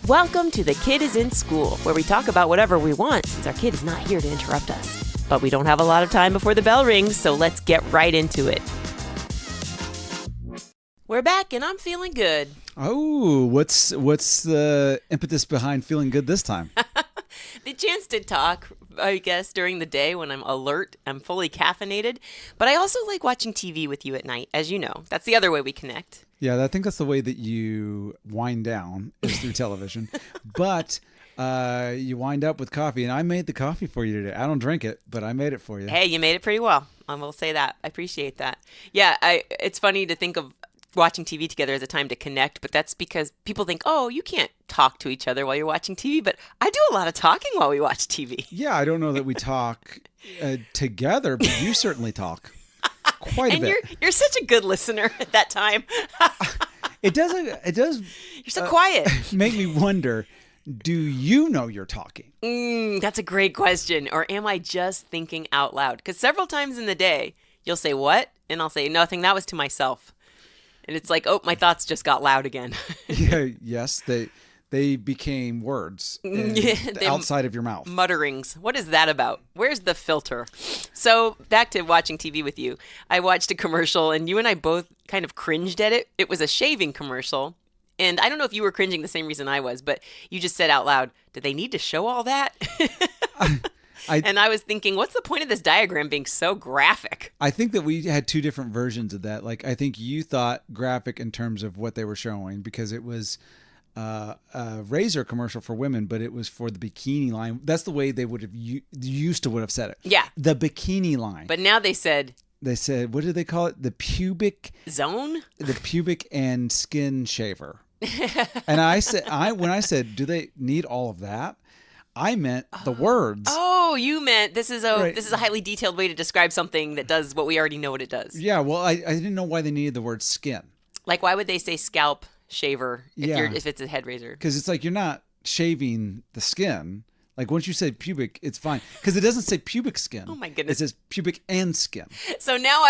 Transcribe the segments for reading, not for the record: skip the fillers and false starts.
Welcome to The Kid is in School, where we talk about whatever we want since our kid is not here to interrupt us. But we don't have a lot of time before the bell rings, so let's get right into it. We're back and I'm feeling good. Oh, what's the impetus behind feeling good this time? The chance to talk, I guess, during the day when I'm alert, I'm fully caffeinated. But I also like watching TV with you at night, as you know. That's the other way we connect. Yeah, I think that's the way that you wind down is through television. But you wind up with coffee, and I made the coffee for you today. I don't drink it, but I made it for you. Hey, you made it pretty well. I will say that. I appreciate that. Yeah, it's funny to think of watching TV together as a time to connect, but that's because people think, oh, you can't talk to each other while you're watching TV, but I do a lot of talking while we watch TV. Yeah, I don't know that we talk together, but you certainly talk quite a bit. And you're such a good listener at that time. It does. You're so quiet. Make me wonder, do you know you're talking? That's a great question. Or am I just thinking out loud? Because several times in the day, you'll say, what? And I'll say, nothing. That was to myself. And it's like, oh, my thoughts just got loud again. Yeah, yes, they became words outside of your mouth. Mutterings. What is that about? Where's the filter? So back to watching TV with you. I watched a commercial and you and I both kind of cringed at it. It was a shaving commercial. And I don't know if you were cringing the same reason I was, but you just said out loud, do they need to show all that? And I was thinking, what's the point of this diagram being so graphic? I think that we had two different versions of that. Like, I think you thought graphic in terms of what they were showing because it was a razor commercial for women, but it was for the bikini line. That's the way they would have used to said it. Yeah. The bikini line. But now they said, what did they call it? The pubic zone? The pubic and skin shaver. And when I said, do they need all of that? I meant the words. Oh, you meant this is Right. This is a highly detailed way to describe something that does what we already know what it does. Yeah, well, I didn't know why they needed the word skin. Like, why would they say scalp shaver if it's a head razor? Because it's like you're not shaving the skin. Like, once you say pubic, it's fine. Because it doesn't say pubic skin. Oh, my goodness. It says pubic and skin. So now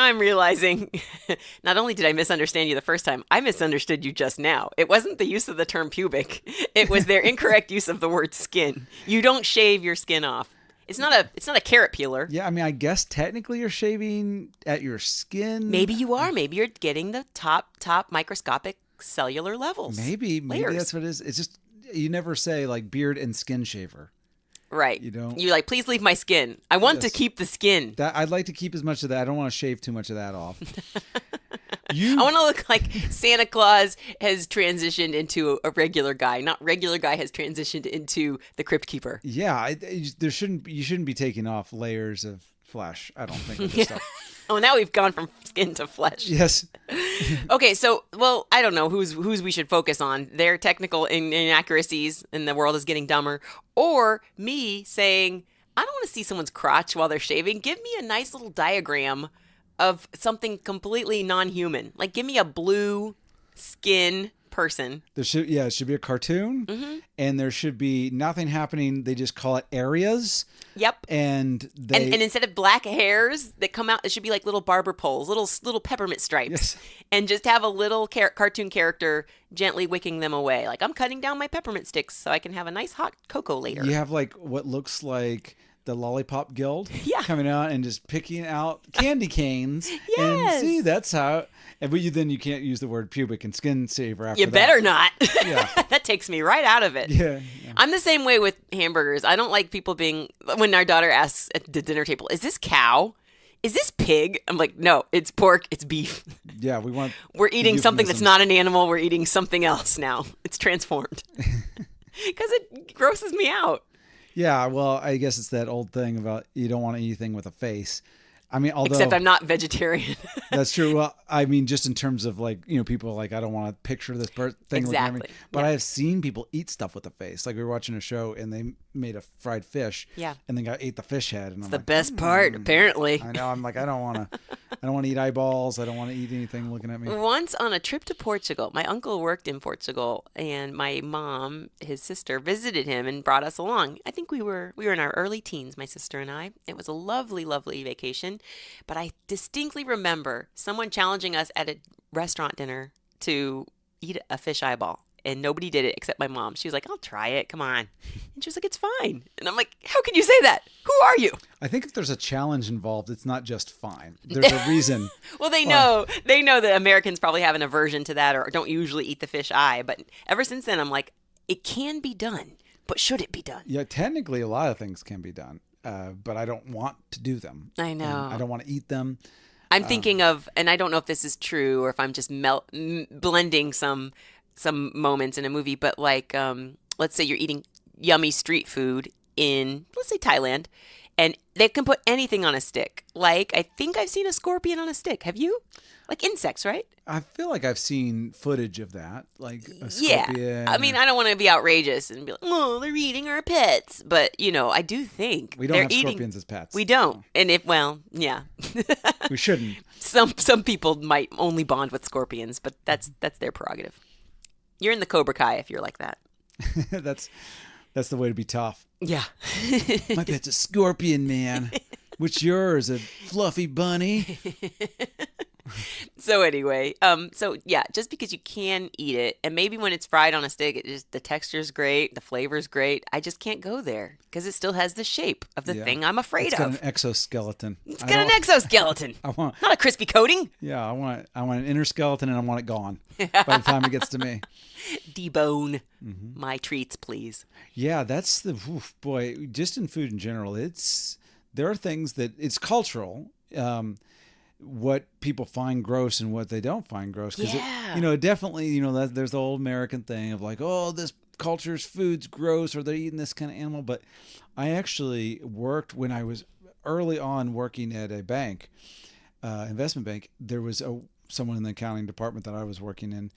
I'm realizing, not only did I misunderstand you the first time, I misunderstood you just now. It wasn't the use of the term pubic. It was their incorrect use of the word skin. You don't shave your skin off. It's not a carrot peeler. Yeah, I mean, I guess technically you're shaving at your skin. Maybe you are. Maybe you're getting the top microscopic cellular levels. Maybe Layers. that's what it is. It's just, you never say like beard and skin shaver. Right. You don't. You're like, please leave my skin. I want to keep the skin. I'd like to keep as much of that. I don't want to shave too much of that off. I want to look like Santa Claus has transitioned into a regular guy, not regular guy has transitioned into the Crypt Keeper. Yeah, you shouldn't be taking off layers of flesh. I don't think with this stuff. Oh, now we've gone from skin to flesh. Yes. Okay, so, well, I don't know who's we should focus on. Their technical inaccuracies and the world is getting dumber. Or me saying, I don't want to see someone's crotch while they're shaving. Give me a nice little diagram of something completely non-human. Like, give me a blue skin person. It should be a cartoon, and there should be nothing happening. They just call it areas. Yep. And instead of black hairs that come out, it should be like little barber poles, little peppermint stripes, Yes. And just have a little cartoon character gently wicking them away. Like, I'm cutting down my peppermint sticks so I can have a nice hot cocoa later. you have like what looks like the Lollipop Guild coming out and just picking out candy canes. Yes. And see, that's how. But then you can't use the word pubic and skin shaver after You that. better not. Yeah. That takes me right out of it. Yeah. I'm the same way with hamburgers. I don't like people being, when our daughter asks at the dinner table, is this cow? Is this pig? I'm like, no, it's pork, it's beef. Yeah, We're eating something that's not an animal. We're eating something else now. It's transformed. Because it grosses me out. Yeah, well, I guess it's that old thing about you don't want anything with a face. I mean, although Except I'm not vegetarian. that's true. Well, I mean, just in terms of like, people are like, I don't want to picture this thing looking at me. Exactly. But Yeah. I have seen people eat stuff with a face. Like we were watching a show and they made a fried fish. Yeah. And then ate the fish head. And I'm The like, best part, apparently. I know. I'm like, I don't want to eat eyeballs. I don't want to eat anything looking at me. Once on a trip to Portugal, my uncle worked in Portugal, and my mom, his sister, visited him and brought us along. I think we were in our early teens, my sister and I. It was a lovely, lovely vacation, but I distinctly remember someone challenging us at a restaurant dinner to eat a fish eyeball. And nobody did it except my mom. She was like, I'll try it. Come on. And she was like, it's fine. And I'm like, how can you say that? Who are you? I think if there's a challenge involved, it's not just fine. There's a reason. Well, they know that Americans probably have an aversion to that or don't usually eat the fish eye. But ever since then, I'm like, it can be done. But should it be done? Yeah, technically a lot of things can be done, but I don't want to do them. I know. I don't want to eat them. I'm thinking of, and I don't know if this is true or if I'm just blending some moments in a movie, but like, let's say you're eating yummy street food in, let's say, Thailand, and they can put anything on a stick. Like, I think I've seen a scorpion on a stick. Have you? Like insects, right? I feel like I've seen footage of that, like a Yeah. scorpion. I mean, I don't want to be outrageous and be like, oh, they're eating our pets. But, I do think we don't they're have eating. scorpions as pets. We don't. And yeah. We shouldn't. Some people might only bond with scorpions, but that's their prerogative. You're in the Cobra Kai if you're like that. That's the way to be tough. Yeah. My pet's a scorpion, man. What's yours? A fluffy bunny? So anyway, just because you can eat it, and maybe when it's fried on a stick, the texture's great, the flavor's great. I just can't go there because it still has the shape of the thing I'm afraid It's got of. an exoskeleton. It's got an exoskeleton. Not a crispy coating. Yeah, I want an inner skeleton, and I want it gone by the time it gets to me. Debone my treats, please. Yeah, that's boy. Just in food in general, there are things that it's cultural. What people find gross and what they don't find gross. Because it definitely, there's the old American thing of like, oh, this culture's food's gross or they're eating this kind of animal. But I actually worked when I was early on working at a bank, investment bank. There was someone in the accounting department that I was working in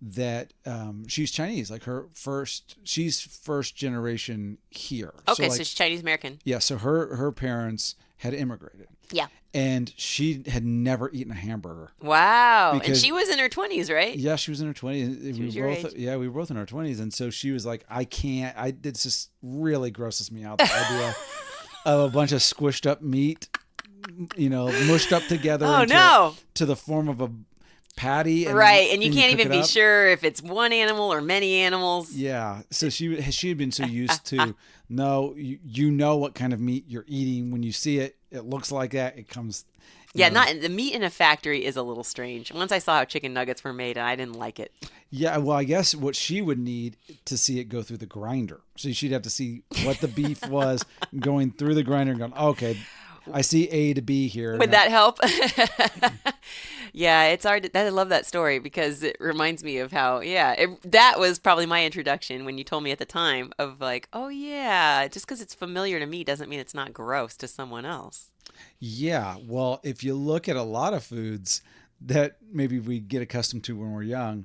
that she's Chinese, like she's first generation here. Okay, so she's Chinese American. Yeah, so her parents had immigrated. Yeah. And she had never eaten a hamburger. Wow. And she was in her 20s, right? Yeah, she was in her 20s. She was your age. Yeah, we were both in our 20s. And so she was like, this just really grosses me out, the idea of a bunch of squished up meat, mushed up together to the form of a patty. Right, and you can't even be sure if it's one animal or many animals. Yeah, so she had been so used to, no, you know what kind of meat you're eating when you see it. It looks like that. It comes. Yeah, not the meat in a factory is a little strange. Once I saw how chicken nuggets were made, and I didn't like it. Yeah, well, I guess what she would need to see it go through the grinder. So she'd have to see what the beef was going through the grinder and going, okay, I see A to B here. Would that help? Yeah, it's hard. I love that story because it reminds me of how, that was probably my introduction when you told me at the time of like, oh yeah, just because it's familiar to me doesn't mean it's not gross to someone else. Yeah, well, if you look at a lot of foods that maybe we get accustomed to when we're young,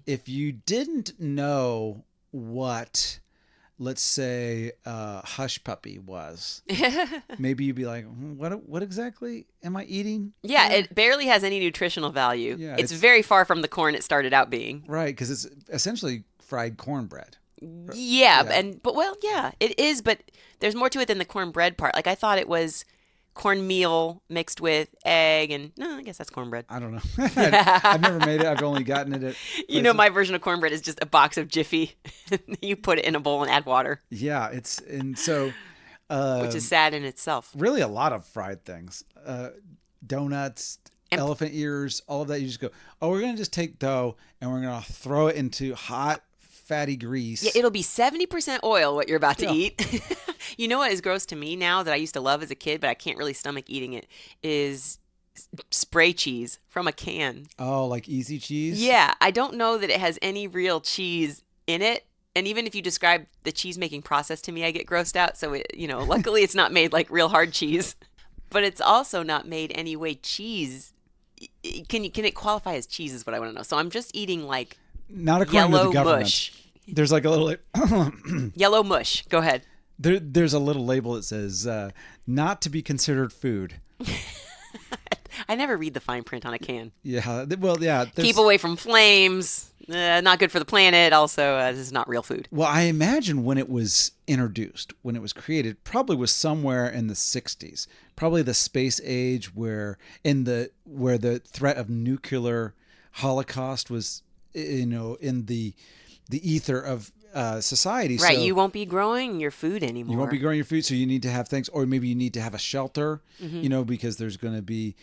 if you didn't know what, let's say, hush puppy was, maybe you'd be like, what exactly am I eating? Yeah, it barely has any nutritional value. Yeah, it's very far from the corn it started out being. Right, because it's essentially fried cornbread. Yeah, it is, but there's more to it than the cornbread part. Like I thought it was cornmeal mixed with egg, and no, I guess that's cornbread. I don't know. I've never made it. I've only gotten it at places. My version of cornbread is just a box of Jiffy. You put it in a bowl and add water. Yeah, which is sad in itself. Really a lot of fried things. Donuts, elephant ears, all of that. You just go, oh, we're going to just take dough and we're going to throw it into hot, fatty grease. Yeah, it'll be 70% oil what you're about to eat. You know what is gross to me now that I used to love as a kid, but I can't really stomach eating it, is spray cheese from a can. Oh, like Easy Cheese? Yeah, I don't know that it has any real cheese in it. And even if you describe the cheese making process to me, I get grossed out. So, luckily it's not made like real hard cheese, but it's also not made any way cheese. Can it qualify as cheese is what I want to know. So I'm just eating like not according to the government. Mush. There's like a little yellow mush. Go ahead. There's a little label that says not to be considered food. I never read the fine print on a can. Yeah, well, yeah. Keep away from flames. Not good for the planet. Also, this is not real food. Well, I imagine when it was introduced, when it was created, probably was somewhere in the 60s. Probably the space age where the threat of nuclear holocaust was in the ether of society. Right. So You won't be growing your food anymore. you won't be growing your food, so you need to have things, or maybe you need to have a shelter, because there's going to be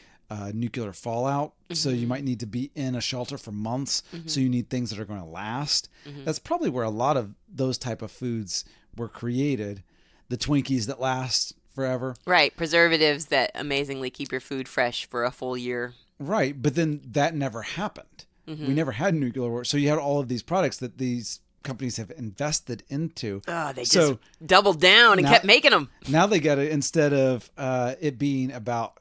nuclear fallout. So you might need to be in a shelter for months. So you need things that are going to last. That's probably where a lot of those type of foods were created. The Twinkies that last forever. Right. Preservatives that amazingly keep your food fresh for a full year. Right. But then that never happened. We never had nuclear war. So you had all of these products that these companies have invested into. Oh, they just doubled down and kept making them. Now they got it, instead of it being about,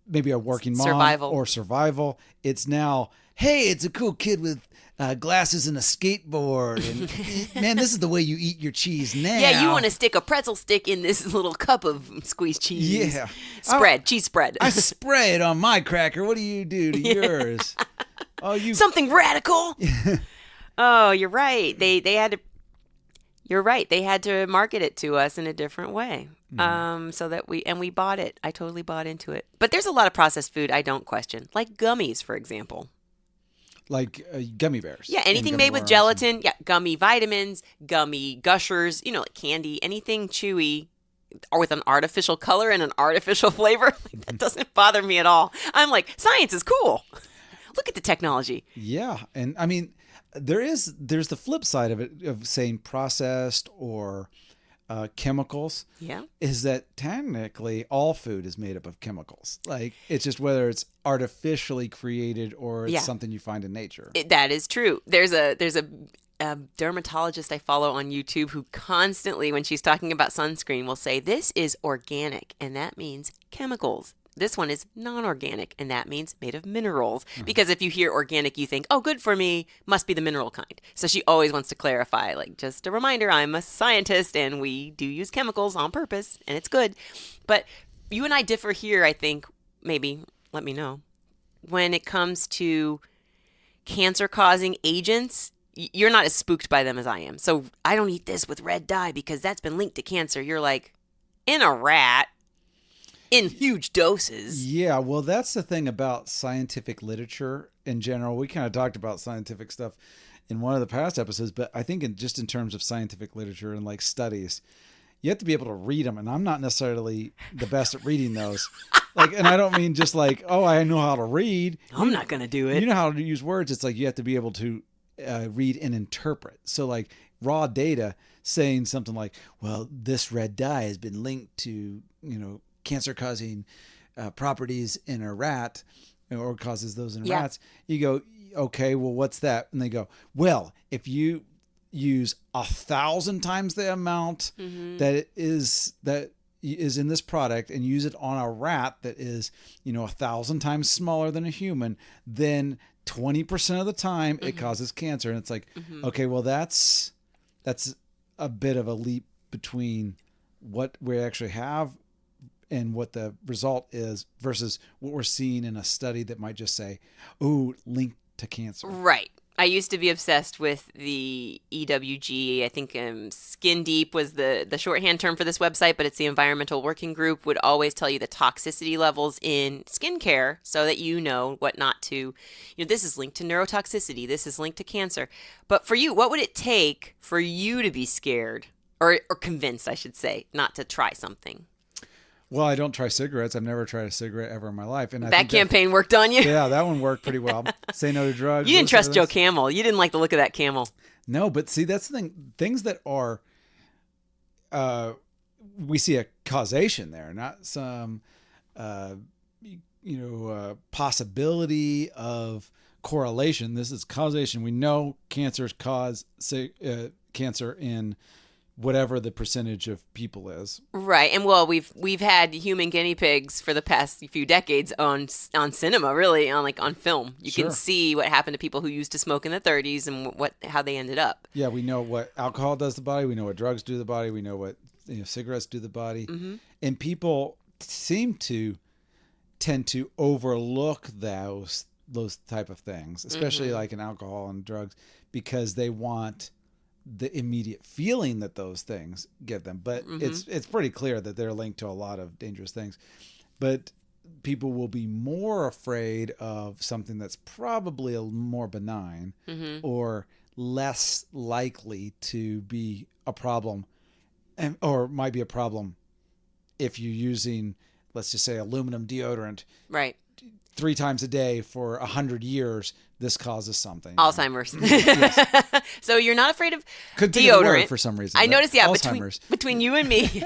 maybe a working mom or survival. It's now, hey, it's a cool kid with glasses and a skateboard. And man, this is the way you eat your cheese now. Yeah, you want to stick a pretzel stick in this little cup of squeezed cheese. Yeah. Cheese spread. I spray it on my cracker. What do you do to yours? Oh, you something radical. Oh, you're right. They had to. You're right. They had to market it to us in a different way, so that we bought it. I totally bought into it. But there's a lot of processed food I don't question, like gummies, for example. Like gummy bears. Yeah, anything made with gelatin. Yeah, gummy vitamins, gummy gushers. Like candy, anything chewy, or with an artificial color and an artificial flavor. That doesn't bother me at all. I'm like, science is cool. Look at the technology. Yeah, and I mean, there's the flip side of it, of saying processed or chemicals. Yeah, is that technically all food is made up of chemicals. Like, it's just whether it's artificially created or it's something you find in nature. That is true. There's a dermatologist I follow on YouTube who constantly, when she's talking about sunscreen, will say, this is organic, and that means chemicals. This one is non-organic, and that means made of minerals. Because if you hear organic, you think, oh, good for me, must be the mineral kind. So she always wants to clarify, like, just a reminder, I'm a scientist, and we do use chemicals on purpose, and it's good. But you and I differ here, I think, maybe, let me know, when it comes to cancer-causing agents. You're not as spooked by them as I am. So I don't eat this with red dye because that's been linked to cancer. You're like, in a rat. In huge doses. Yeah, well, that's the thing about scientific literature in general. We kind of talked about scientific stuff in one of the past episodes, but I think in terms of scientific literature and like studies, you have to be able to read them. And I'm not necessarily the best at reading those. And I don't mean just like, oh, I know how to read. I'm not going to do it. You know how to use words. It's like you have to be able to read and interpret. So like raw data saying something like, well, this red dye has been linked to, cancer-causing properties in a rat, or causes those in rats. You go, okay, well, what's that? And they go, well, if you use 1,000 times the amount that is in this product and use it on a rat that is, 1,000 times smaller than a human, then 20% of the time it causes cancer. And it's like, okay, well, that's a bit of a leap between what we actually have and what the result is versus what we're seeing in a study that might just say, oh, linked to cancer. Right. I used to be obsessed with the EWG. I think Skin Deep was the shorthand term for this website, but it's the Environmental Working Group, would always tell you the toxicity levels in skincare so that you know what not to. This is linked to neurotoxicity. This is linked to cancer. But for you, what would it take for you to be scared or convinced, I should say, not to try something? Well, I don't try cigarettes. I've never tried a cigarette ever in my life. And that campaign worked on you? Yeah, that one worked pretty well. Say no to drugs. You didn't trust Joe Camel. You didn't like the look of that camel. No, but see, that's the thing. Things that are, we see a causation there, not some, possibility of correlation. This is causation. We know cancers cause cancer in whatever the percentage of people is. Right. And well, we've had human guinea pigs for the past few decades on cinema, really, on film. You can see what happened to people who used to smoke in the 30s and how they ended up. Yeah, we know what alcohol does to the body, we know what drugs do to the body, we know what cigarettes do to the body. And people tend to overlook those type of things, especially like in alcohol and drugs, because they want the immediate feeling that those things give them. But it's pretty clear that they're linked to a lot of dangerous things. But people will be more afraid of something that's probably a more benign or less likely to be a problem, or might be a problem if you're using, let's just say, aluminum deodorant Right. 3 times a day for 100 years. This causes something. Alzheimer's. Yes. So you're not afraid of Couldn't think of the word deodorant. for some reason. I but noticed, yeah, Alzheimer's. between you and me,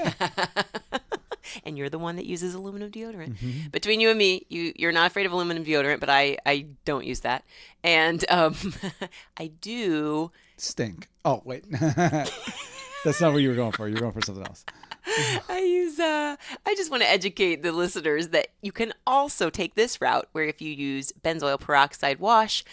and you're the one that uses aluminum deodorant. Between you and me, you're not afraid of aluminum deodorant, but I don't use that. And I do. Stink. Oh, wait. That's not what you were going for. You were going for something else. I just want to educate the listeners that you can also take this route where if you use benzoyl peroxide wash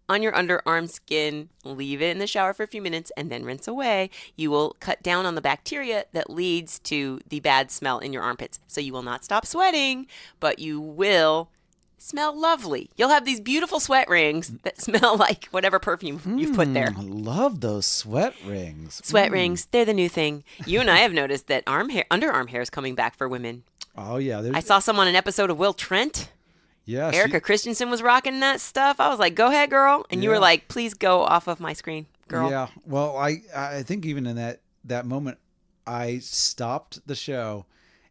on your underarm skin, leave it in the shower for a few minutes, and then rinse away, you will cut down on the bacteria that leads to the bad smell in your armpits. So you will not stop sweating, but you will smell lovely. You'll have these beautiful sweat rings that smell like whatever perfume you've put there. I love those sweat rings. Sweat rings, they're the new thing. You and I have noticed that underarm hair is coming back for women. Oh, yeah. I saw some on an episode of Will Trent. Yeah, Erica Christensen was rocking that stuff. I was like, go ahead, girl. And you were like, please go off of my screen, girl. Yeah. Well, I think even in that moment, I stopped the show,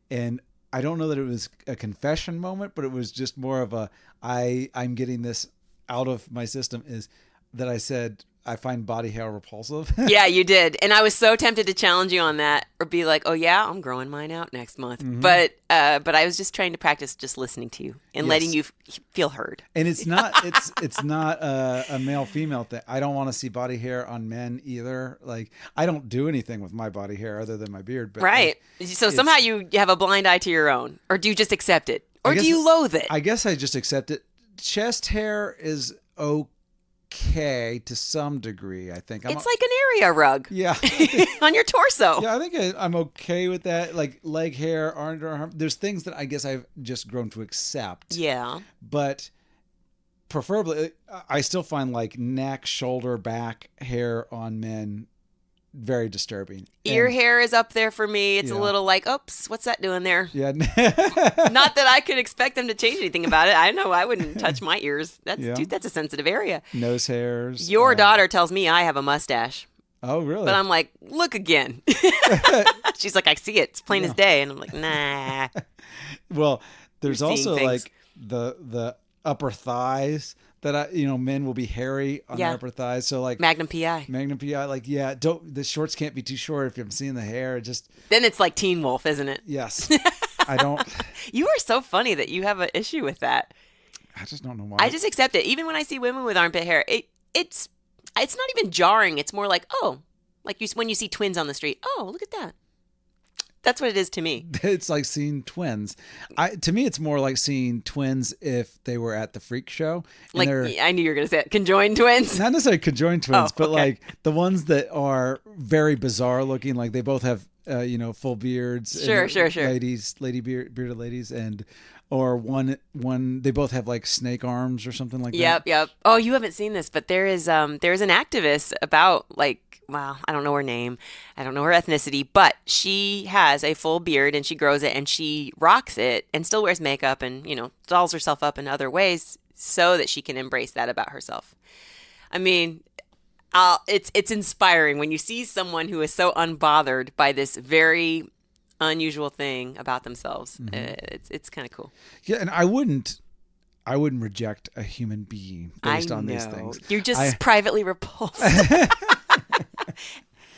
and I don't know that it was a confession moment, but it was just more of I'm getting this out of my system, is that I said, I find body hair repulsive. Yeah, you did. And I was so tempted to challenge you on that or be like, oh yeah, I'm growing mine out next month. But I was just trying to practice just listening to you and letting you feel heard. And it's not a male female thing. I don't want to see body hair on men either. Like, I don't do anything with my body hair other than my beard. But right. So somehow you have a blind eye to your own, or do you just accept it? Or do you loathe it? I guess I just accept it. Chest hair is okay to some degree, I think. It's like an area rug. Yeah. On your torso. Yeah, I think I'm okay with that. Like leg hair, underarm. There's things that I guess I've just grown to accept. Yeah. But preferably, I still find like neck, shoulder, back hair on men very disturbing. Ear hair is up there for me. It's a little like, oops, what's that doing there? Yeah. Not that I could expect them to change anything about it. I know I wouldn't touch my ears. Dude, that's a sensitive area. Nose hairs. Your daughter tells me I have a mustache. Oh, really? But I'm like, look again. She's like, I see it. It's plain as day. And I'm like, nah. Well, there's also things. like the upper thighs that men will be hairy on their upper thighs. So like Magnum PI. Like, the shorts can't be too short if I'm seeing the hair. Then it's like Teen Wolf, isn't it? Yes. I don't. You are so funny that you have an issue with that. I just don't know why. I just accept it. Even when I see women with armpit hair, it's not even jarring. It's more like, oh, like when you see twins on the street. Oh, look at that. That's what it is to me. It's like seeing twins. To me, it's more like seeing twins if they were at the freak show. Like, I knew you were going to say it. Conjoined twins? Not necessarily conjoined twins, but okay. like the ones that are very bizarre looking. Like they both have, full beards. Sure. Bearded ladies. Or one, they both have like snake arms or something like that. Yep. Oh, you haven't seen this, but there's an activist about I don't know her name. I don't know her ethnicity, but she has a full beard and she grows it and she rocks it and still wears makeup and, dolls herself up in other ways so that she can embrace that about herself. I mean, it's inspiring when you see someone who is so unbothered by this very unusual thing about themselves. Mm-hmm. It's kind of cool. Yeah, and I wouldn't reject a human being based on these things. You're just privately repulsed.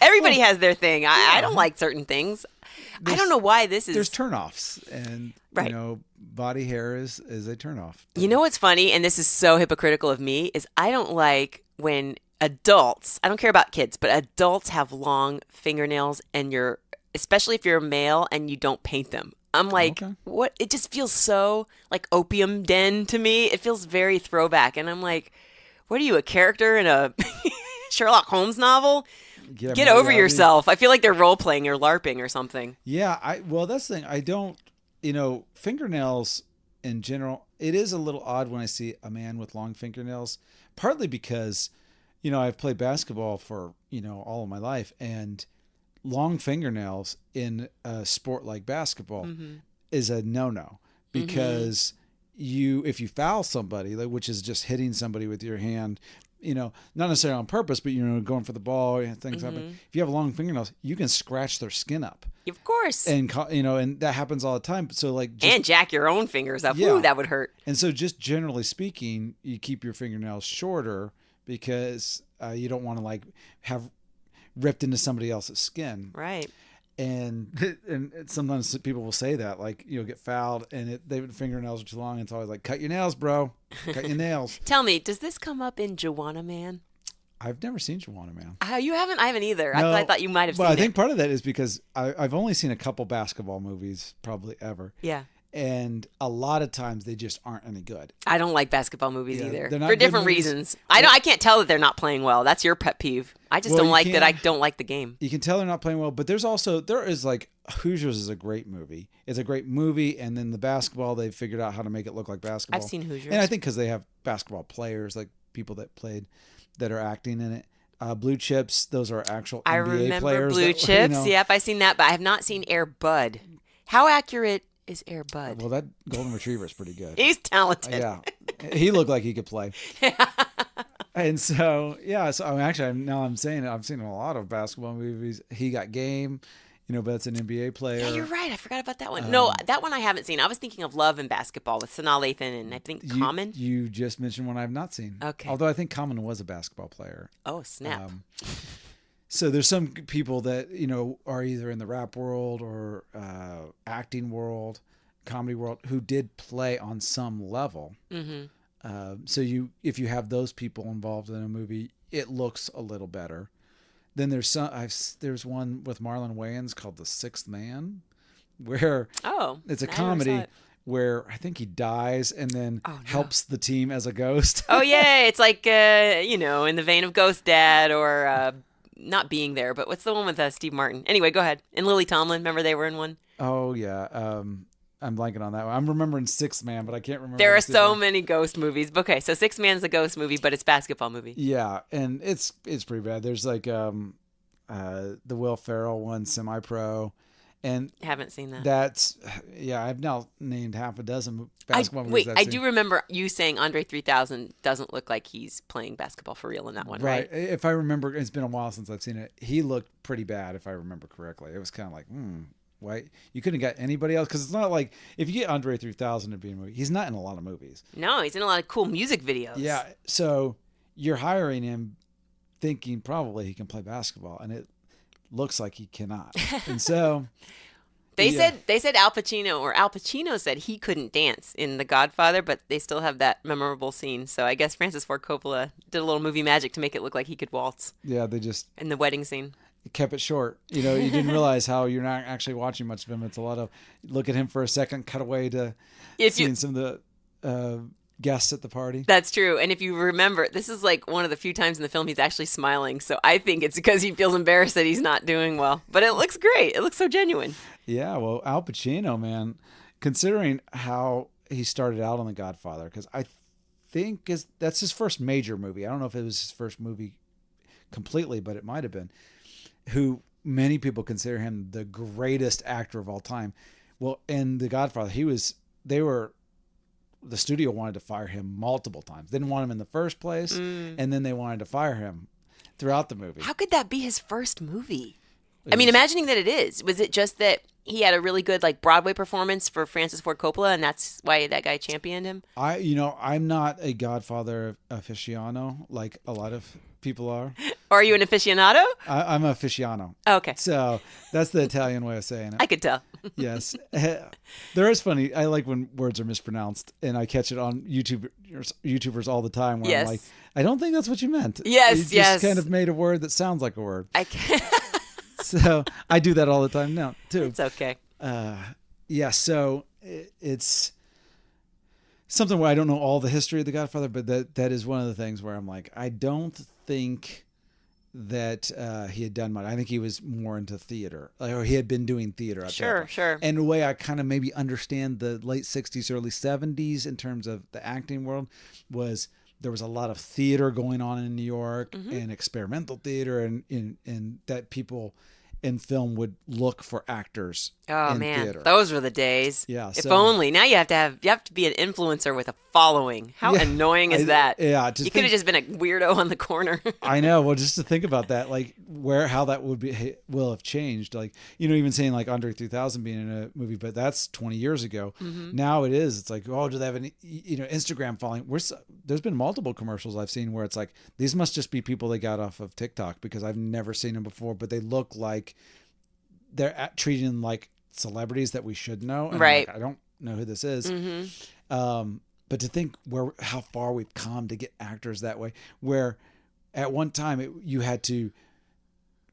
Everybody has their thing. I don't like certain things. I don't know why this is. There's turnoffs, and body hair is a turnoff. You know what's funny, and this is so hypocritical of me, is I don't like when adults. I don't care about kids, but adults have long fingernails, and especially if you're a male and you don't paint them. I'm like, what? It just feels so like opium den to me. It feels very throwback, and I'm like, what are you, a character in a Sherlock Holmes novel? Get over yourself. I feel like they're role playing or LARPing or something. Yeah, that's the thing. I don't, fingernails in general, it is a little odd when I see a man with long fingernails, partly because, I've played basketball for, all of my life, and long fingernails in a sport like basketball is a no-no because if you foul somebody, like, which is just hitting somebody with your hand, not necessarily on purpose, but going for the ball and things happen. If you have long fingernails, you can scratch their skin up. Of course. And and that happens all the time. So and jack your own fingers up. Yeah. Ooh, that would hurt. And so just generally speaking, you keep your fingernails shorter because you don't want to have ripped into somebody else's skin. Right. And sometimes people will say that, get fouled and their fingernails are too long. And it's always like, cut your nails, bro. Cut your nails. Tell me, does this come up in Joanna Man? I've never seen Joanna Man. You haven't? I haven't either. No, I thought you might have seen it. Well, I think part of that is because I've only seen a couple basketball movies, probably ever. Yeah. And a lot of times they just aren't any good. I don't like basketball movies either. They're not for good different movies. reasons. I can't tell that they're not playing well. That's your pet peeve. I just don't like that I don't like the game. You can tell they're not playing well, but there is Hoosiers is a great movie. It's a great movie, and then the basketball, they've figured out how to make it look like basketball. I've seen Hoosiers. And I think because they have basketball players, like people that are acting in it. Blue Chips, those are actual NBA players. I remember Blue Chips. Yep, I've seen that, but I have not seen Air Bud. How accurate is Air Bud? Well, that golden retriever is pretty good. He's talented. Yeah, he looked like he could play. And so, now I'm saying it. I've seen a lot of basketball movies. He Got Game, but it's an NBA player. Yeah, you're right. I forgot about that one. No, that one I haven't seen. I was thinking of Love and Basketball with Sanaa Lathan and I think Common. You just mentioned one I've not seen. Okay. Although I think Common was a basketball player. Oh, snap. So there's some people that, are either in the rap world or acting world, comedy world, who did play on some level. Mm-hmm. So if you have those people involved in a movie, it looks a little better. Then there's one with Marlon Wayans called The Sixth Man, where it's a comedy where I think he dies and then helps the team as a ghost. Oh yeah, it's like in the vein of Ghost Dad or not Being There, but what's the one with Steve Martin? Anyway, go ahead. And Lily Tomlin, remember they were in one? Oh yeah. I'm blanking on that one. I'm remembering Sixth Man, but I can't remember. There are so many ghost movies. Okay, so Sixth Man's a ghost movie, but it's a basketball movie. Yeah, and it's pretty bad. There's the Will Ferrell one, Semi-Pro, and haven't seen that. I've now named half a dozen basketball movies. I do remember you saying Andre 3000 doesn't look like he's playing basketball for real in that one, right? If I remember, it's been a while since I've seen it. He looked pretty bad, if I remember correctly. It was kind of like, why you couldn't get anybody else? Because it's not like if you get Andre 3000 to be in a movie, he's not in a lot of movies. No, he's in a lot of cool music videos. Yeah, so you're hiring him thinking probably he can play basketball, and it looks like he cannot. And so they said Al Pacino said he couldn't dance in The Godfather, but they still have that memorable scene. So I guess Francis Ford Coppola did a little movie magic to make it look like he could waltz. Yeah, they just in the wedding scene. Kept it short. You didn't realize how you're not actually watching much of him. It's a lot of look at him for a second, cut away to seeing some of the guests at the party. That's true. And if you remember, this is like one of the few times in the film he's actually smiling. So I think it's because he feels embarrassed that he's not doing well. But it looks great. It looks so genuine. Yeah, well, Al Pacino, man, considering how he started out on The Godfather, because I think that's his first major movie. I don't know if it was his first movie completely, but it might have been. Who many people consider him the greatest actor of all time. Well, in The Godfather, the studio wanted to fire him multiple times. They didn't want him in the first place, and then they wanted to fire him throughout the movie. How could that be his first movie? Imagining that it is. Was it just that he had a really good Broadway performance for Francis Ford Coppola, and that's why that guy championed him? I'm not a Godfather aficionado like a lot of people are. Or are you an aficionado? I'm an aficionado. Okay. So that's the Italian way of saying it. I could tell. Yes. There is funny. I like when words are mispronounced, and I catch it on YouTubers all the time where I'm like, I don't think that's what you meant. Yes, you just kind of made a word that sounds like a word. I can't. So I do that all the time now, too. It's okay. So it's something where I don't know all the history of The Godfather, but that is one of the things where I'm like, I don't think that he had done much. I think he was more into theater, or he had been doing theater. Sure. And the way I kind of maybe understand the late 60s, early 70s in terms of the acting world was there was a lot of theater going on in New York and experimental theater and that people in film would look for actors Oh in man, theater. those were the days. Yeah, If so- only. Now you have to be an influencer with a following. How Yeah, annoying is that? Yeah, just You could have think- just been a weirdo on the corner. I know. Well, just to think about that, like how that would be will have changed. Like even saying like Andre 3000 being in a movie, but that's 20 years ago. Mm-hmm. Now it is. It's like, oh, do they have an Instagram following? There's been multiple commercials I've seen where it's like these must just be people they got off of TikTok because I've never seen them before, but they look like they're treating them like celebrities that we should know. And I'm Right. like, I don't know who this is. Mm-hmm. But to think how far we've come to get actors that way, where at one time you had to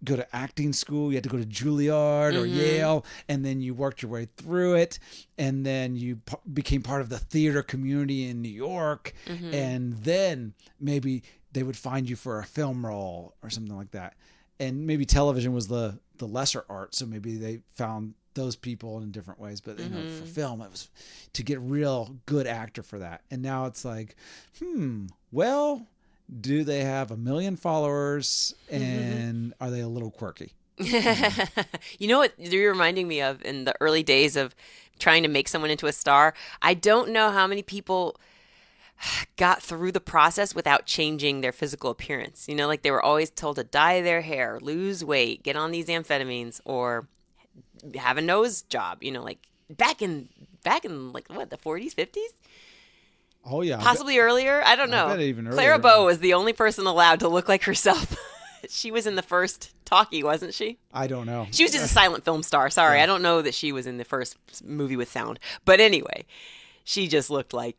go to acting school, you had to go to Juilliard or Yale, and then you worked your way through it, and then you became part of the theater community in New York, and then maybe they would find you for a film role or something like that. And maybe television was the lesser art, so maybe they found those people in different ways. But for film, it was to get a real good actor for that. And now it's like, well, do they have 1 million followers and are they a little quirky? You know what you're reminding me of in the early days of trying to make someone into a star? I don't know how many people got through the process without changing their physical appearance. Like they were always told to dye their hair, lose weight, get on these amphetamines, or have a nose job. Like back in like what, the 40s, 50s? Oh yeah, Possibly earlier. I don't know. bet even Clara earlier. Bow was the only person allowed to look like herself. She was in the first talkie, wasn't she? I don't know. She was just a silent film star. Sorry, I don't know that she was in the first movie with sound. But anyway, she just looked like.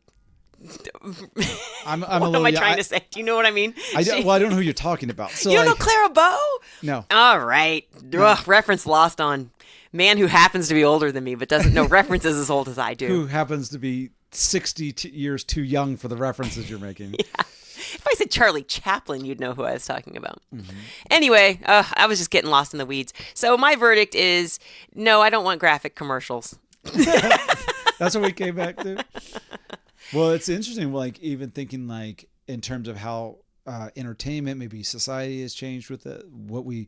I'm What a am little. I trying to say? Do you know what I mean? I don't know who you're talking about. So You don't know like, Clara Bow? no. All right. Ugh, reference lost on man who happens to be older than me but doesn't know references as old as I do. Who happens to be 60 years too young for the references you're making? If I said Charlie Chaplin, you'd know who I was talking about. Anyway, I was just getting lost in the weeds. So my verdict is no, I don't want graphic commercials. That's what we came back to. Well, it's interesting. Like even thinking like in terms of how entertainment, maybe society has changed with what we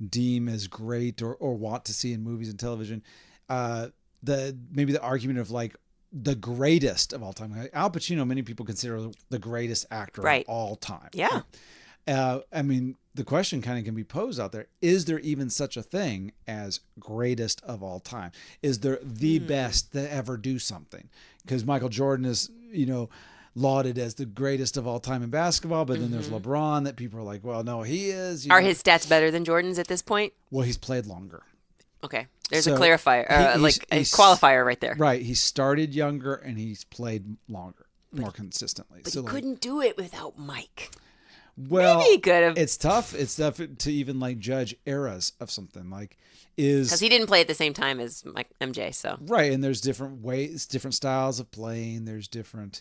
deem as great or want to see in movies and television. Maybe the argument of like the greatest of all time. Like Al Pacino, many people consider the greatest actor Right. of all time. Yeah. I mean, the question kind of can be posed out there. Is there even such a thing as greatest of all time? Is there the best to ever do something? Because Michael Jordan is, lauded as the greatest of all time in basketball, but then there's LeBron that people are like, well, no, he is. Are his stats better than Jordan's at this point? Well, he's played longer. Okay. There's So a clarifier, a he's- qualifier right there. Right. He started younger and he's played longer, more consistently. But So, he like, couldn't do it without Mike. well, Maybe he could have. it's tough. It's tough to even like judge eras of something like Because he didn't play at the same time as MJ, so. right. And there's different ways, different styles of playing. There's different,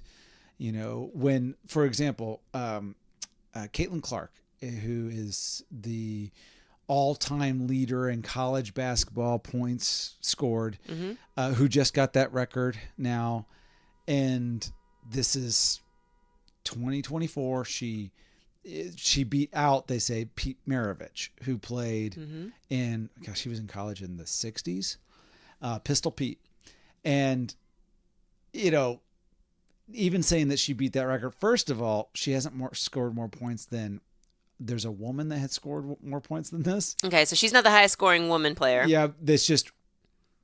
when, for example, Caitlin Clark, who is the all-time leader in college basketball points scored, who just got that record now. And this is 2024. She beat out, they say, Pete Maravich, who played he was in college in the 60s, Pistol Pete. And, even saying that she beat that record, first of all, she hasn't scored more points than there's a woman that had scored more points than this. Okay, so she's not the highest scoring woman player. Yeah, that's just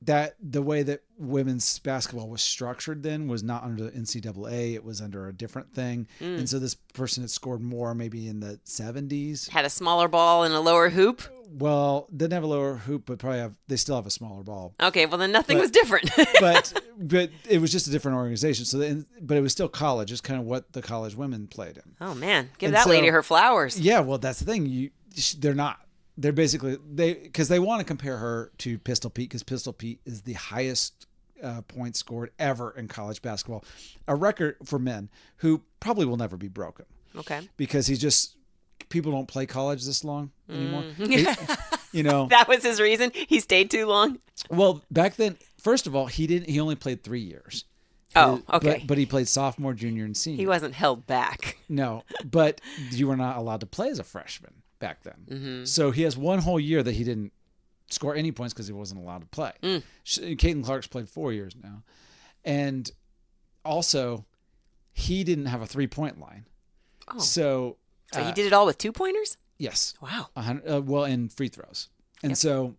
that the way that women's basketball was structured then was not under the NCAA. It was under a different thing. And so this person had scored more maybe in the 70s. Had a smaller ball and a lower hoop. Well, didn't have a lower hoop, but they still have a smaller ball. Okay, well then nothing was different. but it was just a different organization. So, but it was still college. It's kind of what the college women played in. Oh man, give And that so- lady her flowers. Yeah, well, that's the thing. They're not. They're basically because they want to compare her to Pistol Pete because Pistol Pete is the highest points scored ever in college basketball, a record for men who probably will never be broken Okay. because people don't play college this long anymore. That was his reason. He stayed too long. Well, back then, first of all, he only played 3 years. Oh, okay. But he played sophomore, junior, and senior. He wasn't held back. No, but you were not allowed to play as a freshman back then. So he has one whole year that he didn't score any points because he wasn't allowed to play. Mm. Caitlin Clark's played 4 years now. And also, he didn't have a 3-point line. Oh. So he did it all with 2-pointers? Yes. Wow. Well, and free throws. And so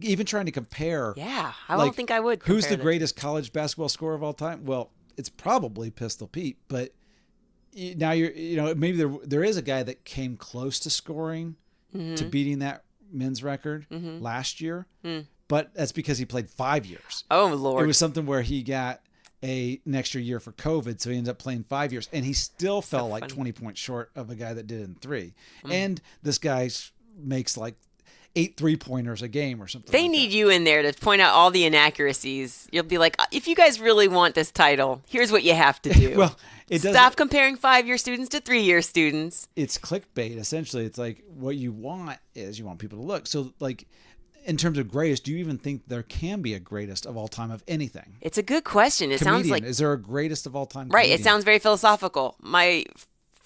even trying to compare. Yeah, I don't think I would. Who's the them. greatest college basketball scorer of all time? Well, it's probably Pistol Pete, but now maybe there is a guy that came close to scoring to beating that men's record last year, but that's because he played 5 years. Oh Lord! It was something where he got an extra year for COVID, so he ended up playing 5 years, and he still fell like 20 points short of a guy that did it in 3. And this guy makes like 8 3-pointers a game or something. They need you in there to point out all the inaccuracies. You'll be like, if you guys really want this title, here's what you have to do. Well, stop comparing 5-year students to 3-year students. It's clickbait, essentially. It's like what you want is you want people to look. So, like, in terms of greatest, do you even think there can be a greatest of all time of anything? It's a good question. It sounds like... Is there a greatest of all time Right. comedian? It sounds very philosophical. My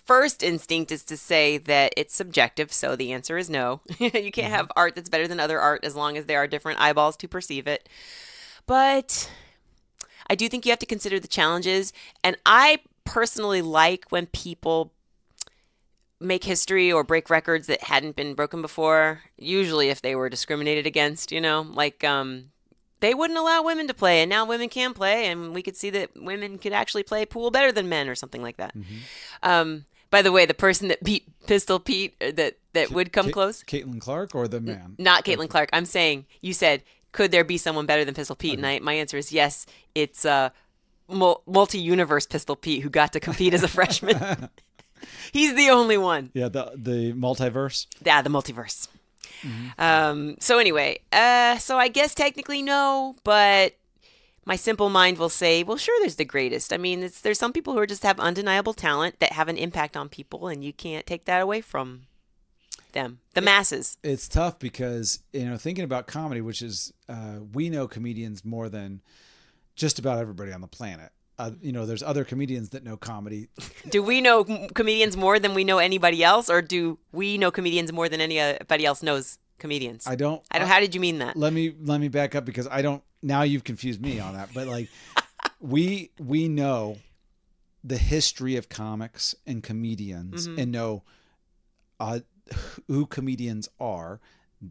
first instinct is to say that it's subjective, so the answer is no. You can't have art that's better than other art as long as there are different eyeballs to perceive it. But I do think you have to consider the challenges, and I personally like when people make history or break records that hadn't been broken before, usually if they were discriminated against, like they wouldn't allow women to play, and now women can play, and we could see that women could actually play pool better than men or something like that. By the way, the person that beat Pistol Pete, that would come close? Caitlin Clark or the man? Not Caitlin Clark. I'm saying, you said, could there be someone better than Pistol Pete? And my answer is yes. It's multi-universe Pistol Pete who got to compete as a freshman. He's the only one. Yeah, the multiverse? Yeah, the multiverse. So anyway, so I guess technically no, but my simple mind will say, well, sure, there's the greatest. I mean, there's some people who just have undeniable talent that have an impact on people, and you can't take that away from them, the masses. It's tough because, thinking about comedy, which is, we know comedians more than just about everybody on the planet. There's other comedians that know comedy. Do we know comedians more than we know anybody else, or do we know comedians more than anybody else knows comedians? I don't. How did you mean that? Let me back up because I don't. Now you've confused me on that. But like, we know the history of comics and comedians and know who comedians are.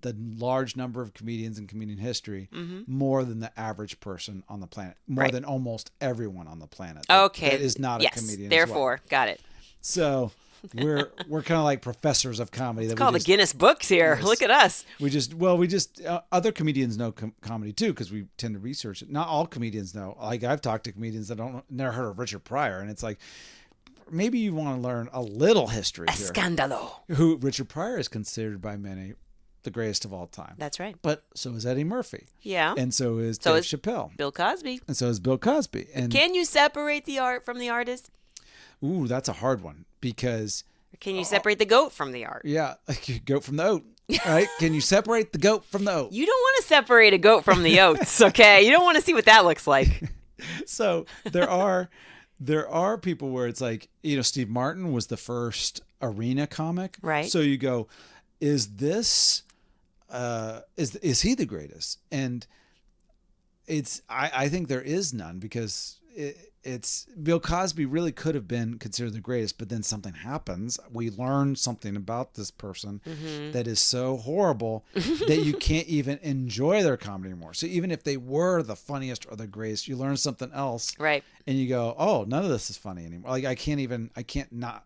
The large number of comedians in comedian history more than the average person on the planet, more than almost everyone on the planet. That is not a comedian. Therefore, got it. So we're kind of like professors of comedy. It's called the Guinness Books here. Yes. Look at us. We just other comedians know comedy too because we tend to research it. Not all comedians know. Like I've talked to comedians that never heard of Richard Pryor, and it's like, maybe you want to learn a little history here. Escándalo. Who Richard Pryor is considered by many the greatest of all time. That's right. But so is Eddie Murphy. Yeah. And so is Dave Chappelle. Bill Cosby. And so is Bill Cosby. And can you separate the art from the artist? Ooh, that's a hard one because... Can you separate the goat from the art? Yeah, goat from the oat. Right? Can you separate the goat from the oat? You don't want to separate a goat from the oats, okay? You don't want to see what that looks like. So there are people where it's like, Steve Martin was the first arena comic. Right. So you go, is this... is he the greatest? And I think there is none because it's Bill Cosby really could have been considered the greatest, but then something happens. We learn something about this person that is so horrible that you can't even enjoy their comedy anymore. So even if they were the funniest or the greatest, you learn something else. Right. And you go, oh, none of this is funny anymore. Like I can't not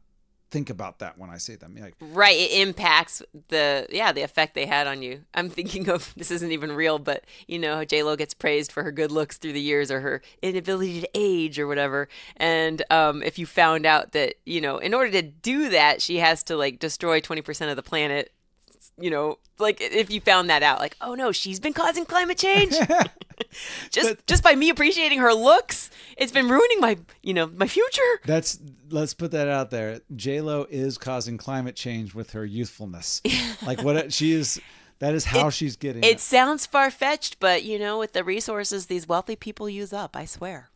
think about that when I see them. Like, right. It impacts the effect they had on you. I'm thinking of, this isn't even real, but J-Lo gets praised for her good looks through the years or her inability to age or whatever. And if you found out that, in order to do that, she has to like destroy 20% of the planet, like if you found that out, like, oh no, she's been causing climate change. just by me appreciating her looks, it's been ruining my future. Let's put that out there. J-Lo is causing climate change with her youthfulness. Like that is how she's getting it. It sounds far-fetched, but with the resources these wealthy people use up, I swear.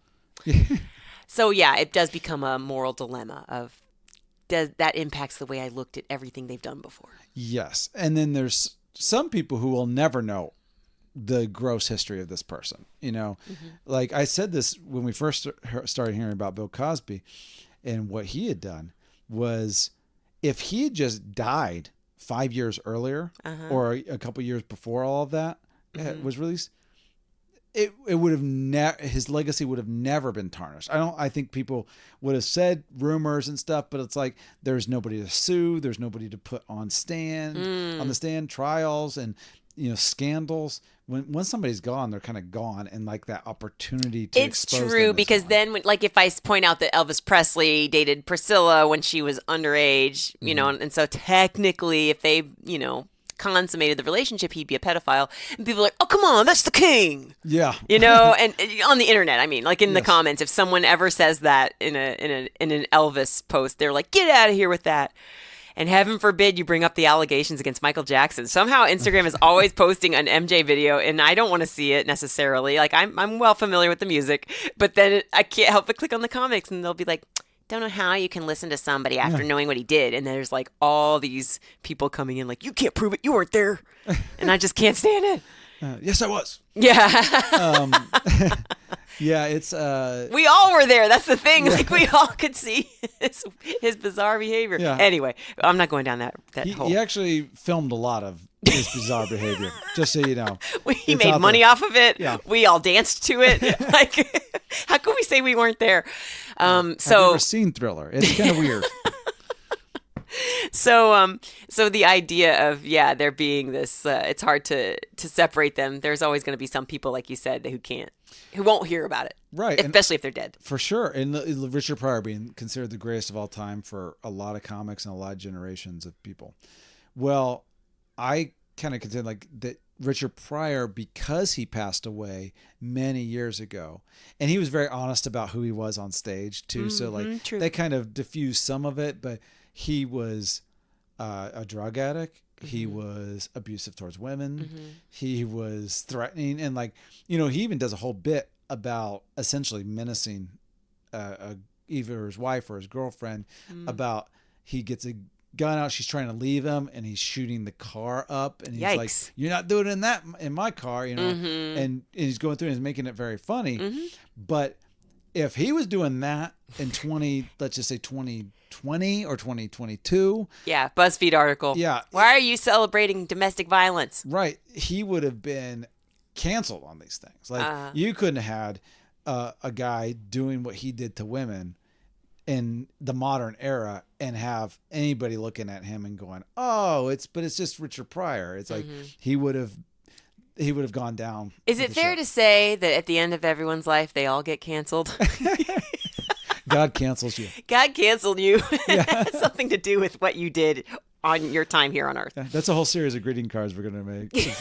So yeah, it does become a moral dilemma of that impacts the way I looked at everything they've done before. Yes. And then there's some people who will never know the gross history of this person. Like I said this when we first started hearing about Bill Cosby, and what he had done was, if he had just died 5 years earlier or a couple years before all of that was released, it would have his legacy would have never been tarnished. I think people would have said rumors and stuff, but it's like, there's nobody to sue, there's nobody to put on the stand, trials and scandals. When somebody's gone, they're kind of gone, and like that opportunity to expose them. It's true, because then if I point out that Elvis Presley dated Priscilla when she was underage, and so technically if they, consummated the relationship, he'd be a pedophile. And people are like, oh, come on, that's the king. Yeah. And on the internet, I mean, like in the comments, if someone ever says that in an Elvis post, they're like, get out of here with that. And heaven forbid you bring up the allegations against Michael Jackson. Somehow Instagram is always posting an MJ video, and I don't want to see it necessarily. Like, I'm well familiar with the music, but then I can't help but click on the comics, and they'll be like, don't know how you can listen to somebody after knowing what he did. And there's like all these people coming in like, you can't prove it, you weren't there. And I just can't stand it. Yes, I was. Yeah. Yeah, it's we all were there. That's the thing. Like, we all could see his bizarre behavior. Yeah. Anyway, I'm not going down that hole. He actually filmed a lot of his bizarre behavior, just so you know. He made money off of it. Yeah. We all danced to it. Like, how can we say we weren't there? Have you ever seen Thriller? It's kind of weird. So the idea of, there being this, it's hard to separate them. There's always going to be some people, like you said, who won't hear about it. Right. Especially if they're dead. For sure. And Richard Pryor being considered the greatest of all time for a lot of comics and a lot of generations of people. Well, I kind of consider like that Richard Pryor, because he passed away many years ago, and he was very honest about who he was on stage too. So like true. They kind of diffused some of it, but he was a drug addict. He was abusive towards women. He was threatening, and he even does a whole bit about essentially menacing either his wife or his girlfriend. About, he gets a gun out, she's trying to leave him, and he's shooting the car up, and he's Yikes. like, "You're not doing it in my car," and he's going through and he's making it very funny. But if he was doing that in let's just say 2020 or 2022. Yeah, BuzzFeed article. Yeah. Why are you celebrating domestic violence? Right. He would have been canceled on these things. Like, you couldn't have had a guy doing what he did to women in the modern era and have anybody looking at him and going, oh, it's just Richard Pryor. It's like he would have gone down. Is it fair to say that at the end of everyone's life, they all get canceled? God cancels you. God canceled you. It has something to do with what you did on your time here on Earth. That's a whole series of greeting cards we're going to make.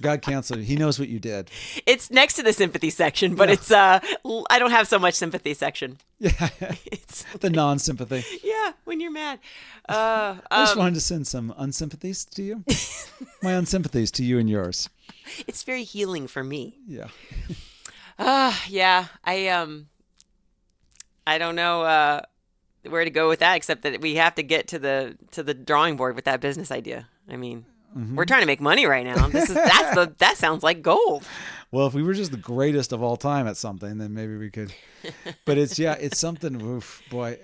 God canceled you. He knows what you did. It's next to the sympathy section, but it's I don't have so much sympathy section. Yeah. It's the non-sympathy. Yeah, when you're mad. I just wanted to send some unsympathies to you. My unsympathies to you and yours. It's very healing for me. Yeah. Yeah. I don't know where to go with that, except that we have to get to the drawing board with that business idea. I mean, we're trying to make money right now. That sounds like gold. Well, if we were just the greatest of all time at something, then maybe we could. But it's something. Oof, boy,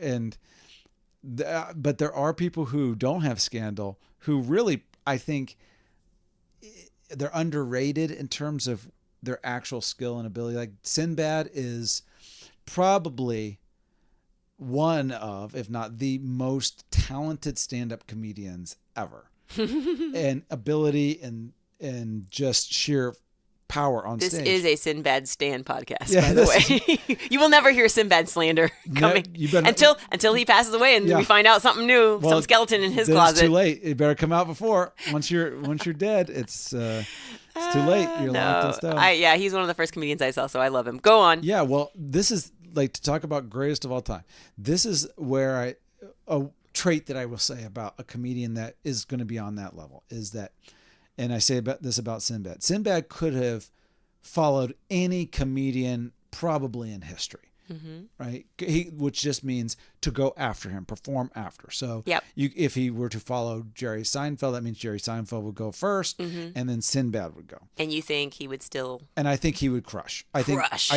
but there are people who don't have scandal who really, I think, they're underrated in terms of their actual skill and ability. Like Sinbad is probably one of, if not the most talented stand-up comedians ever. And ability and just sheer power on stage. This is a Sinbad Stan podcast, by the way. You will never hear Sinbad slander coming until he passes away and we find out something new, some skeleton in his closet. It's too late. It better come out before. Once you're dead, it's too late. You're locked in stone. He's one of the first comedians I saw, so I love him. Go on. Yeah, well, this is like, to talk about greatest of all time. This is where a trait that I will say about a comedian that is going to be on that level is that, and I say this about Sinbad. Sinbad could have followed any comedian probably in history. right? Which just means to go after him, perform after. So Yep. if he were to follow Jerry Seinfeld, that means Jerry Seinfeld would go first, and then Sinbad would go. And you think he would still... And I think he would crush. I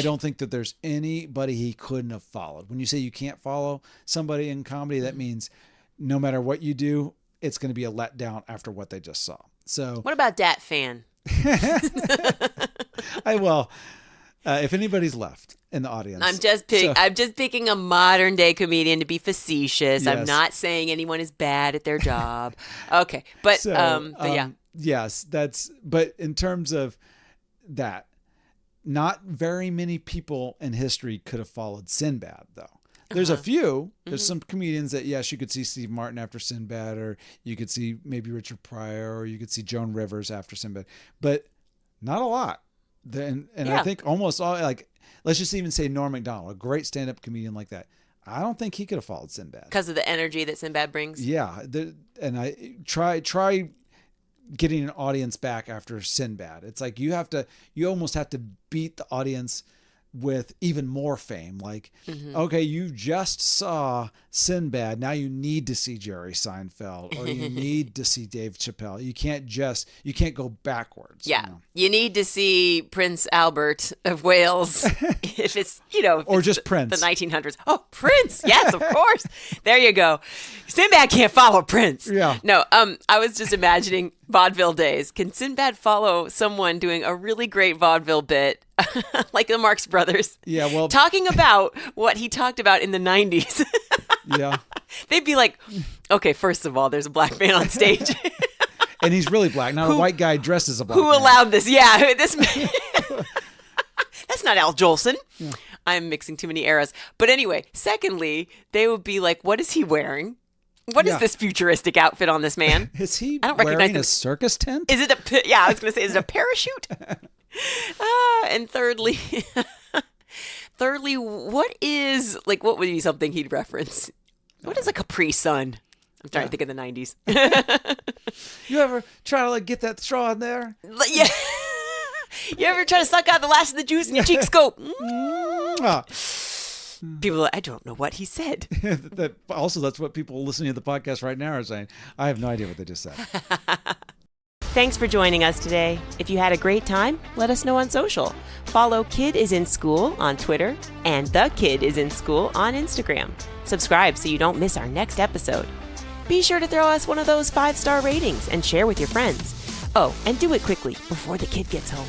don't think that there's anybody he couldn't have followed. When you say you can't follow somebody in comedy, that means no matter what you do, it's going to be a letdown after what they just saw. So What about Dat Fan? if anybody's left in the audience, I'm just picking a modern day comedian to be facetious. Yes. I'm not saying anyone is bad at their job. Okay, but yeah. Yes, but in terms of that, not very many people in history could have followed Sinbad, though. There's a few. There's some comedians that, yes, you could see Steve Martin after Sinbad, or you could see maybe Richard Pryor, or you could see Joan Rivers after Sinbad, but not a lot. I think almost all, like, let's just even say Norm Macdonald, a great stand-up comedian like that. I don't think he could have followed Sinbad Because of the energy that Sinbad brings. Yeah, and I try getting an audience back after Sinbad. It's like you almost have to beat the audience with even more fame. Like, okay, you just saw Sinbad. Now you need to see Jerry Seinfeld, or you need to see Dave Chappelle. You can't go backwards. Yeah. You need to see Prince Albert of Wales. if it's, or just Prince. The 1900s. Oh, Prince. Yes, of course. There you go. Sinbad can't follow Prince. Yeah. No, I was just imagining vaudeville days. Can Sinbad follow someone doing a really great vaudeville bit like the Marx Brothers? Yeah, well, talking about what he talked about in the 90s. Yeah. They'd be like, okay, first of all, there's a black man on stage. And he's really black, not a white guy dressed as a black man. Who allowed this? Yeah, this man. That's not Al Jolson. Yeah. I'm mixing too many eras. But anyway, secondly, they would be like, what is he wearing? What is this futuristic outfit on this man? Is he I don't wearing recognize a circus tent? Is it I was going to say, is it a parachute? And thirdly, what would be something he'd reference? What is a Capri Sun? I'm trying to think of the 90s. You ever try to get that straw in there? Yeah. You ever try to suck out the last of the juice and your cheeks go? People are like, I don't know what he said. That's what people listening to the podcast right now are saying. I have no idea what they just said. Thanks for joining us today. If you had a great time, let us know on social. Follow Kid is in School on Twitter and The Kid is in School on Instagram. Subscribe so you don't miss our next episode. Be sure to throw us one of those 5-star ratings and share with your friends. Oh, and do it quickly before the kid gets home.